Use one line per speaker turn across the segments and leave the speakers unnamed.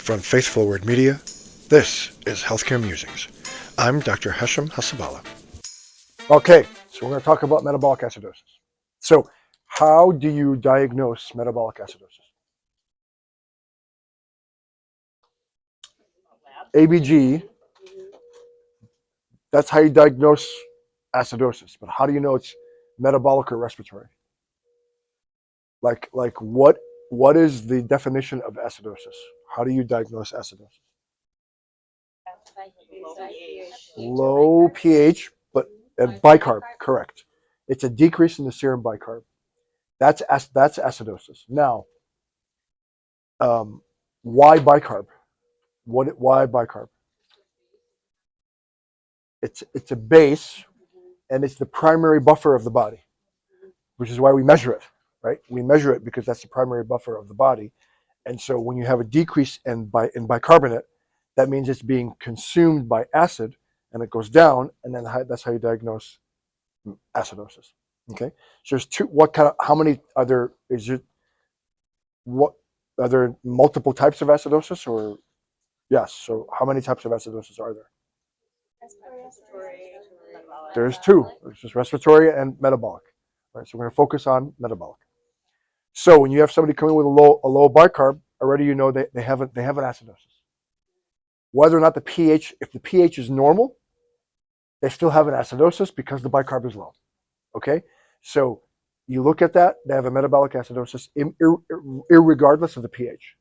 From Faith Forward Media, this is Healthcare Musings. I'm Dr. Hassaballa. Okay, so we're going to talk about metabolic acidosis. So, how do you diagnose metabolic acidosis? ABG, that's how you diagnose acidosis. But how do you know it's metabolic or respiratory? Like what is the definition of acidosis? How do you diagnose acidosis? Low pH, but bicarb, correct. It's a decrease in the serum bicarb. That's acidosis. Now, why bicarb? Why bicarb? It's a base, and it's the primary buffer of the body, which is why we measure it, right? We measure it because that's the primary buffer of the body. And so when you have a decrease in bicarbonate, that means it's being consumed by acid, and it goes down, and then that's how you diagnose acidosis. Okay, so there's two. How many are there? Are there multiple types of acidosis, or yes? So how many types of acidosis are there? There's two. There's just respiratory and metabolic. Right. So we're going to focus on metabolic. So when you have somebody coming with a low bicarb, already you know they have an acidosis. Whether or not if the pH is normal, they still have an acidosis because the bicarb is low. Okay, so you look at that, they have a metabolic acidosis irregardless of the pH,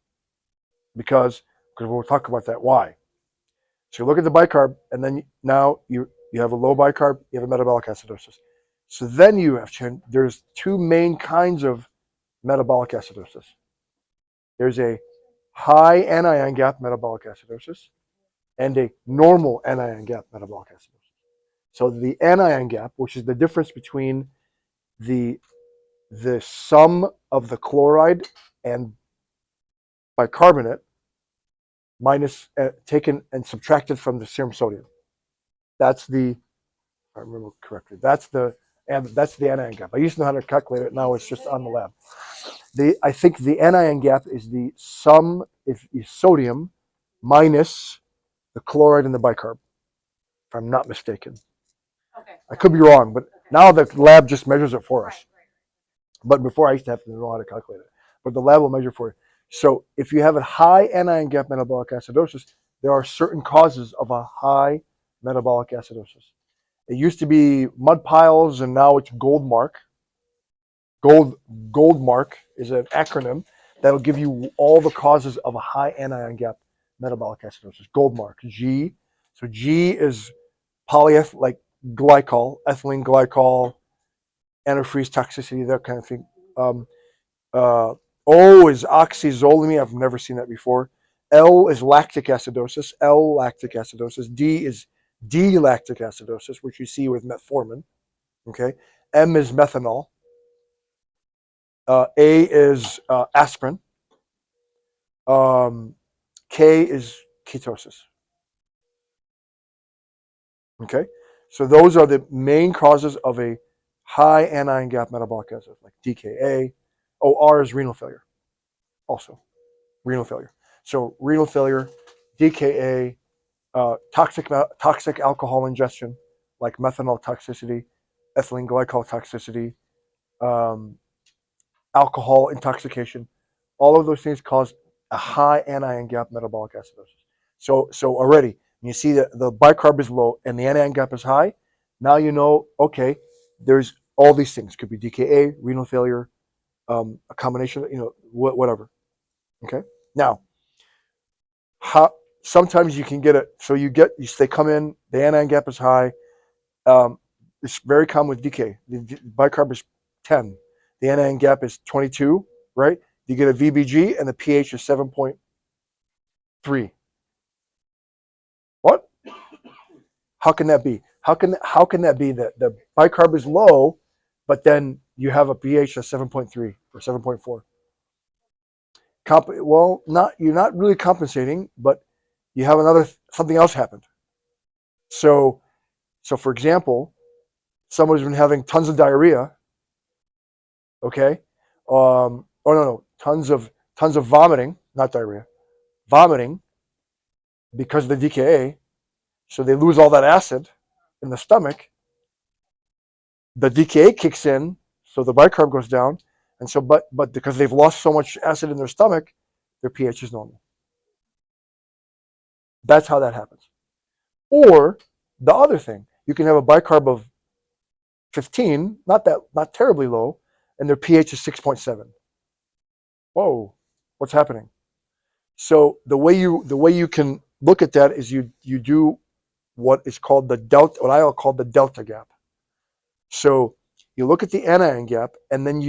because we'll talk about that. Why? So you look at the bicarb, and then now you have a low bicarb, you have a metabolic acidosis. So then there's two main kinds of metabolic acidosis. There's a high anion gap metabolic acidosis and a normal anion gap metabolic acidosis. So the anion gap, which is the difference between the sum of the chloride and bicarbonate minus taken and subtracted from the serum sodium. That's if I remember correctly, that's the anion gap. I used to know how to calculate it. Now it's just on the lab. I think the anion gap is the sum is sodium minus the chloride and the bicarb, if I'm not mistaken. Okay. I could be wrong, but now the lab just measures it for us. Right. But before I used to have to know how to calculate it. But the lab will measure for you. So if you have a high anion gap metabolic acidosis, there are certain causes of a high metabolic acidosis. It used to be mud piles, and now it's gold mark. Gold mark is an acronym that'll give you all the causes of a high anion gap metabolic acidosis. Gold mark, G. So G is glycol, ethylene glycol, antifreeze toxicity, that kind of thing. O is oxazolamine. I've never seen that before. L is lactic acidosis. L-lactic acidosis. D is D-lactic acidosis, which you see with metformin. Okay. M is methanol. A is aspirin. K is ketosis. Okay, so those are the main causes of a high anion gap metabolic acidosis, like DKA. R is renal failure, also renal failure. So renal failure, DKA, toxic alcohol ingestion, like methanol toxicity, ethylene glycol toxicity, alcohol intoxication. All of those things cause a high anion gap metabolic acidosis. So already, when you see that the bicarb is low and the anion gap is high, now you know, okay, there's all these things. Could be DKA, renal failure, a combination, whatever. Okay. Now, sometimes you can get it. So they come in, the anion gap is high. It's very common with DK. The bicarb is 10. The anion gap is 22, right? You get a VBG and the pH is 7.3. What? How can that be? How can that be that the bicarb is low, but then you have a pH of 7.3 or 7.4? Well, you're not really compensating, but you have something else happened. So for example, someone's been having tons of diarrhea. Okay, tons of vomiting, not diarrhea, vomiting because of the DKA, so they lose all that acid in the stomach. The DKA kicks in, so the bicarb goes down, and so but because they've lost so much acid in their stomach, their pH is normal. That's how that happens. Or the other thing, you can have a bicarb of 15, not terribly low, and their pH is 6.7. Whoa, what's happening? So the way you can look at that is you do what is called the delta, what I'll call the delta gap. So you look at the anion gap, and then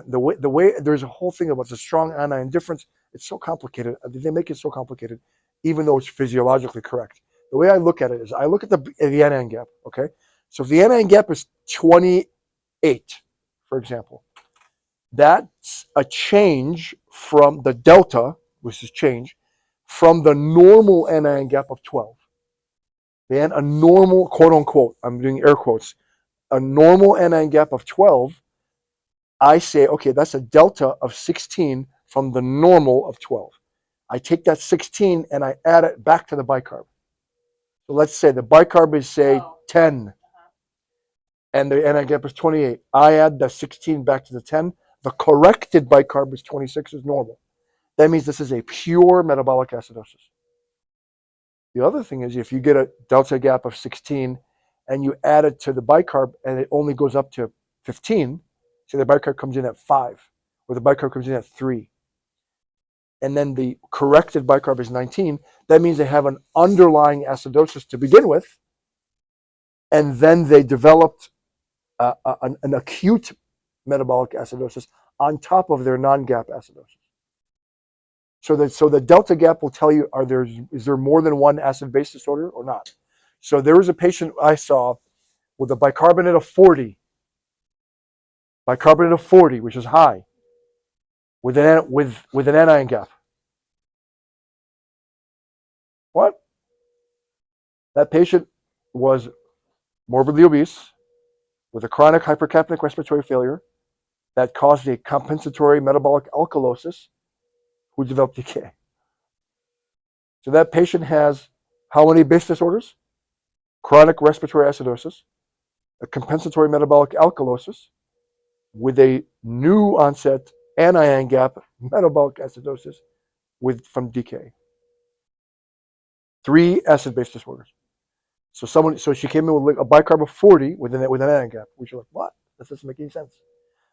the way there's a whole thing about the strong anion difference. It's so complicated. They make it so complicated, even though it's physiologically correct. The way I look at it is I look at the anion gap. Okay, so if the anion gap is 28, for example, that's a change from the delta, which is change from the normal anion gap of 12. Then a normal, quote unquote, I'm doing air quotes, a normal anion gap of 12, I say, okay, that's a delta of 16 from the normal of 12. I take that 16 and I add it back to the bicarb. So let's say the bicarb is, say, 10, and the anion gap is 28. I add the 16 back to the 10. The corrected bicarb is 26, is normal. That means this is a pure metabolic acidosis. The other thing is if you get a delta gap of 16 and you add it to the bicarb and it only goes up to 15, so the bicarb comes in at 5, or the bicarb comes in at 3, and then the corrected bicarb is 19, that means they have an underlying acidosis to begin with, and then they developed an acute metabolic acidosis on top of their non-gap acidosis. So the delta gap will tell you, is there more than one acid-base disorder or not? So there was a patient I saw with a bicarbonate of 40, which is high, with an anion gap. What? That patient was morbidly obese with a chronic hypercapnic respiratory failure that caused a compensatory metabolic alkalosis, who developed decay. So that patient has how many base disorders? Chronic respiratory acidosis, a compensatory metabolic alkalosis, with a new onset anion gap metabolic acidosis from decay. 3 acid-base disorders. So she came in with a bicarb of 40 with an anion gap. We were like, what? This doesn't make any sense.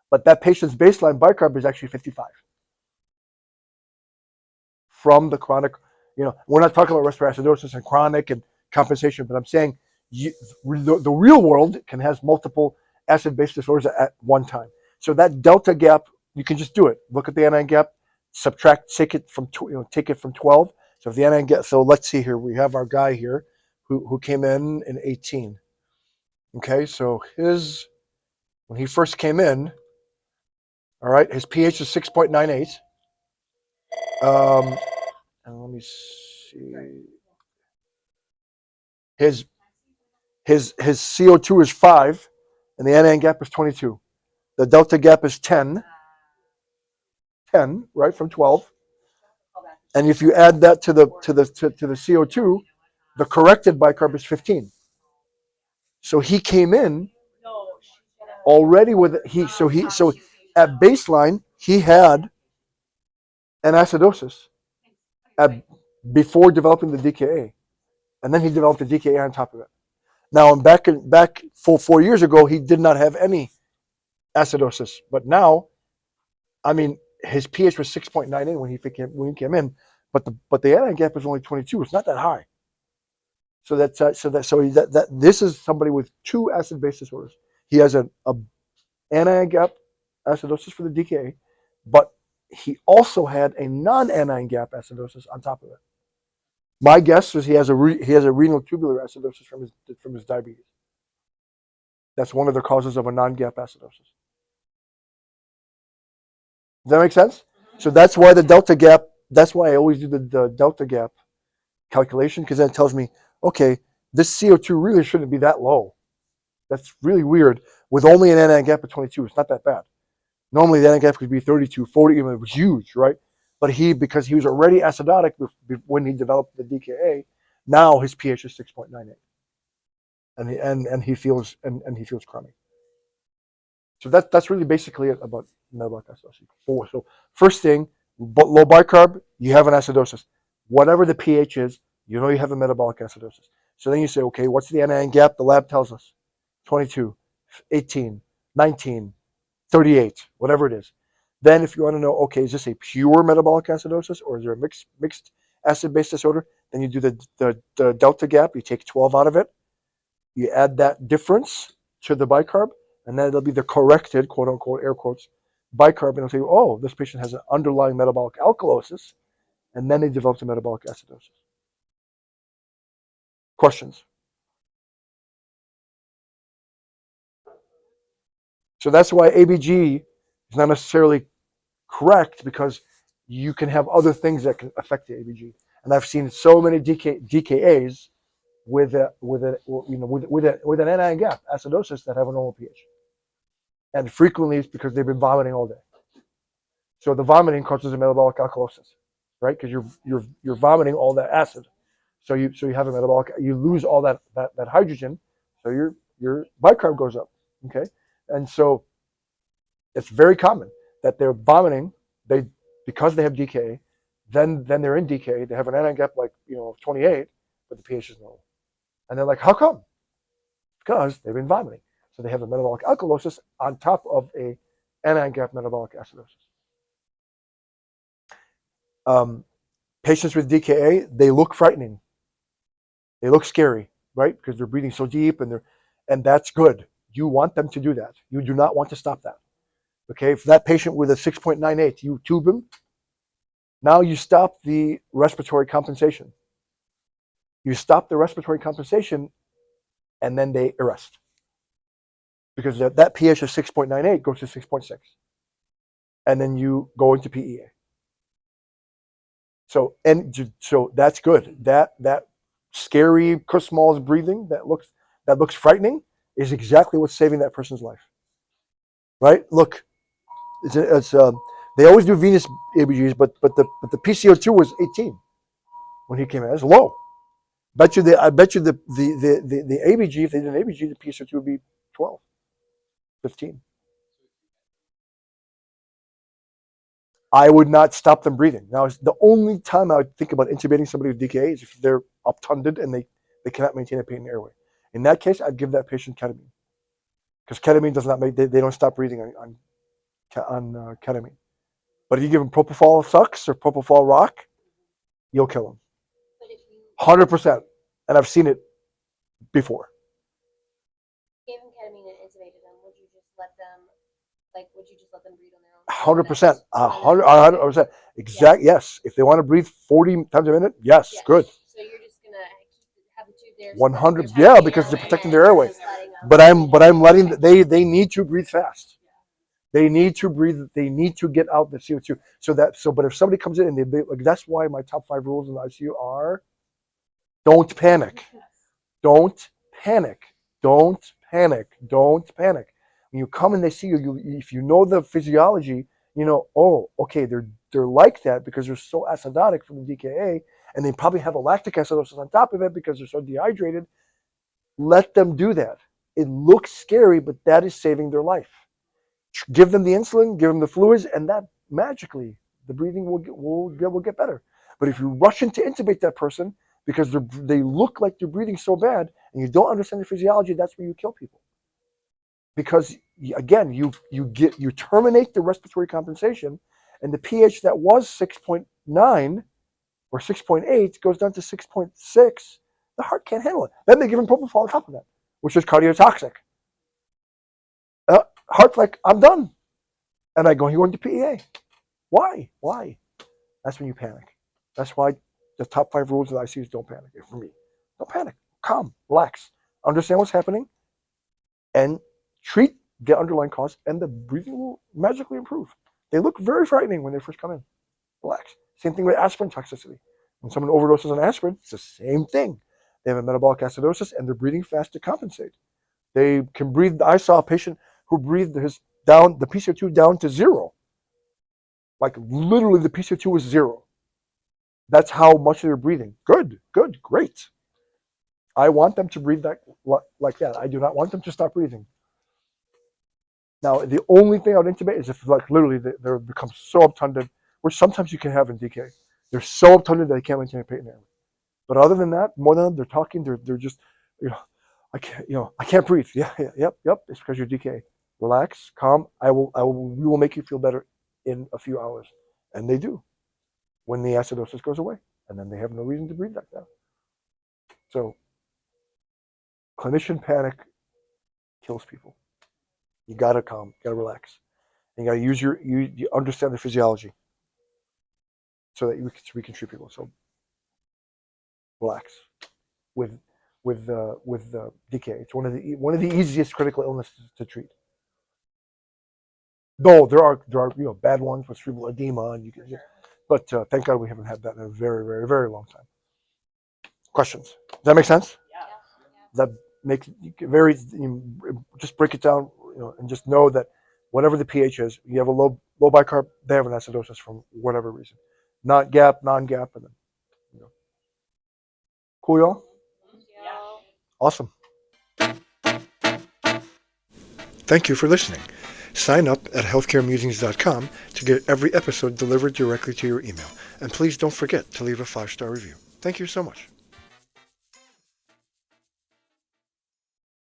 But that patient's baseline bicarb is actually 55. From the chronic, we're not talking about respiratory acidosis and chronic and compensation, but I'm saying the real world can have multiple acid-base disorders at one time. So that delta gap, you can just do it. Look at the anion gap, subtract, take it from 12. So if the anion gap, so let's see here, we have our guy here who came in 18. Okay, so when he first came in, all right, his pH is 6.98. And let me see. His CO2 is 5, and the anion gap is 22. The delta gap is 10, right, from 12. And if you add that to the CO2, the corrected bicarb is 15. So he came in already with so at baseline he had an acidosis before developing the DKA, and then he developed the DKA on top of it. Now, back 4 years ago, he did not have any acidosis, but now, I mean, his pH was 6.98 when he came in, but the anion gap is only 22. It's not that high. So this is somebody with 2 acid-base disorders. He has an anion gap acidosis for the DKA, but he also had a non-anion gap acidosis on top of it. My guess is he has a renal tubular acidosis from his diabetes. That's one of the causes of a non-gap acidosis. Does that make sense? So that's why the delta gap. That's why I always do the delta gap calculation, because then it tells me, okay, this CO2 really shouldn't be that low. That's really weird. With only an anion gap of 22, it's not that bad. Normally the anion gap could be 32, 40, even it was huge, right? But because he was already acidotic when he developed the DKA, now his pH is 6.98, and he feels crummy. So that's really basically it about metabolic acidosis. So first thing, low bicarb, you have an acidosis. Whatever the pH is, you know you have a metabolic acidosis. So then you say, okay, what's the anion gap? The lab tells us 22, 18, 19, 38, whatever it is. Then if you want to know, okay, is this a pure metabolic acidosis or is there a mixed acid-base disorder? Then you do the delta gap. You take 12 out of it. You add that difference to the bicarb, and then it'll be the corrected, quote unquote, air quotes, bicarb, and it'll say, oh, this patient has an underlying metabolic alkalosis, and then they developed a metabolic acidosis. Questions? So that's why ABG is not necessarily correct, because you can have other things that can affect the ABG. And I've seen so many DKAs with an anion gap acidosis that have a normal pH, and frequently it's because they've been vomiting all day. So the vomiting causes a metabolic alkalosis, right? Because you're vomiting all that acid, so you have a metabolic. You lose all that hydrogen, so your bicarb goes up. Okay, and so it's very common that they're vomiting. Because they have DKA, then they're in DKA. They have an anion gap like 28, but the pH is normal, and they're like, how come? Because they've been vomiting, so they have a metabolic alkalosis on top of a anion gap metabolic acidosis. Patients with DKA, they look frightening. They look scary, right? Because they're breathing so deep, and that's good. You want them to do that. You do not want to stop that. Okay, for that patient with a 6.98, you tube him. Now you stop the respiratory compensation. You stop the respiratory compensation, and then they arrest. Because that pH of 6.98 goes to 6.6. And then you go into PEA. So that's good. That scary Kussmaul's breathing that looks frightening is exactly what's saving that person's life. Right? Look, they always do venous ABGs, but the PCO2 was 18 when he came in. It's low. I bet you the ABG, if they did an ABG, the PCO2 would be 12, 15. I would not stop them breathing. Now, the only time I would think about intubating somebody with DKA is if they're obtunded and they cannot maintain a patent airway. In that case, I'd give that patient ketamine, because ketamine does not they don't stop breathing on ketamine. But if you give them propofol sucks or propofol rock, you'll kill them. 100%. And I've seen it before.
Gave them ketamine and intubated them. Would you just let them breathe on their own?
100%. 100%. Exact. Yes. If they want to breathe 40 times a minute, yes. Good.
So you're just gonna have the tube there.
100. Yeah, because they're protecting their airway. But I'm letting they need to breathe fast. They need to breathe. They need to get out the CO2. But if somebody comes in and that's why my top 5 rules in the ICU are: don't panic, don't panic, don't panic, don't panic. When you come and they see you, if you know the physiology, oh, okay, they're like that because they're so acidotic from the DKA, and they probably have a lactic acidosis on top of it because they're so dehydrated. Let them do that. It looks scary, but that is saving their life. Give them the insulin, give them the fluids, and that magically the breathing will get better. But if you rush in to intubate that person because they look like they're breathing so bad and you don't understand the physiology, that's where you kill people. Because again, you terminate the respiratory compensation, and the pH that was 6.9 or 6.8 goes down to 6.6. The heart can't handle it. Then they give them propofol on top of that, which is cardiotoxic. Heart's like, I'm done. And I go, you're going to PEA. Why? That's when you panic. That's why the top 5 rules of the ICU is don't panic. For me, don't panic. Calm, relax, understand what's happening, and treat the underlying cause, and the breathing will magically improve. They look very frightening when they first come in. Relax. Same thing with aspirin toxicity. When someone overdoses on aspirin, it's the same thing. They have a metabolic acidosis, and they're breathing fast to compensate. They can breathe. I saw a patient who breathed the PCO2 down to 0. Like literally the PCO2 was 0. That's how much they're breathing. Good, great. I want them to breathe like that. I do not want them to stop breathing. Now, the only thing I would intubate is if, like, literally they're become so obtunded, which sometimes you can have in DK. They're so obtunded that they can't maintain a patent airway. But other than that, more than that, they're talking. They're just, I can't breathe. Yeah, yep. It's because you're DK. Relax, calm. We will make you feel better in a few hours, and they do when the acidosis goes away, and then they have no reason to breathe like that. So, clinician panic kills people. You gotta calm, you gotta relax. And you gotta use you understand the physiology so that we can treat people. So relax with DK. It's one of the easiest critical illnesses to treat. Though there are bad ones with cerebral edema, and but thank God we haven't had that in a very, very, very long time. Questions? Does that make sense? That makes very, just break it down, and just know that whatever the pH is, you have a low bicarb, they have an acidosis from whatever reason, not GAP, non-GAP, and then, cool, y'all. Awesome. Thank you for listening. Sign up at healthcaremusings.com to get every episode delivered directly to your email, and please don't forget to leave a 5-star review. Thank you so much.